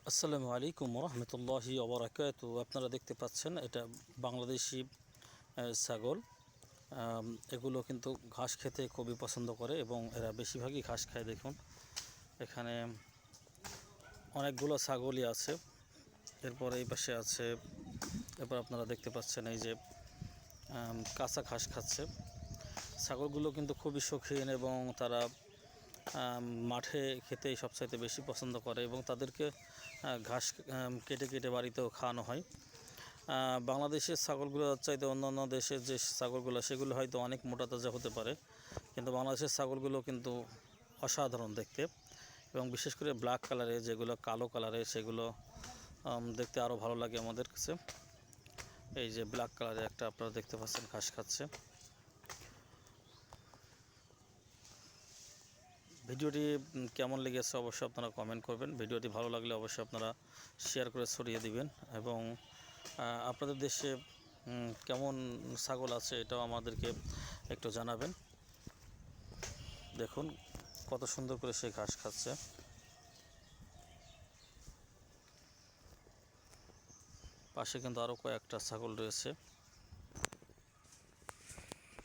আসসালামু আলাইকুম রহমতুল্লাহি ওবরাকাতু। আপনারা দেখতে পাচ্ছেন এটা বাংলাদেশি ছাগল। এগুলো কিন্তু ঘাস খেতে খুবই পছন্দ করে এবং এরা বেশিরভাগই ঘাস খায়। দেখুন এখানে অনেকগুলো ছাগলই আছে। এরপর এই পাশে আছে, এরপর আপনারা দেখতে পাচ্ছেন এই যে কাঁচা ঘাস খাচ্ছে। ছাগলগুলো কিন্তু খুবই শৌখিন এবং তারা মাঠে খেতেই সবচাইতে বেশি পছন্দ করে এবং তাদেরকে ঘাস কেটে কেটে বাড়িতেও খাওয়ানো হয়। বাংলাদেশের ছাগলগুলো চাইতে অন্যান্য দেশের যে ছাগলগুলো সেগুলো হয়তো অনেক মোটা তাজা হতে পারে, কিন্তু বাংলাদেশের ছাগলগুলো কিন্তু অসাধারণ দেখতে এবং বিশেষ করে ব্ল্যাক কালারে, যেগুলো কালো কালারে, সেগুলো দেখতে আরও ভালো লাগে আমাদের কাছে। এই যে ব্ল্যাক কালারে একটা আপনারা দেখতে পাচ্ছেন ঘাস খাচ্ছে। ভিডিওটি কেমন লেগেছে অবশ্যই আপনারা কমেন্ট করবেন। ভিডিওটি ভালো লাগলে অবশ্যই আপনারা শেয়ার করে ছড়িয়ে দিবেন এবং আপনাদের দেশে কেমন ছাগল আছে এটাও আমাদেরকে একটু জানাবেন। দেখুন কত সুন্দর করে সে ঘাস খাচ্ছে। পাশে কিন্তু আরও কয়েকটা ছাগল রয়েছে।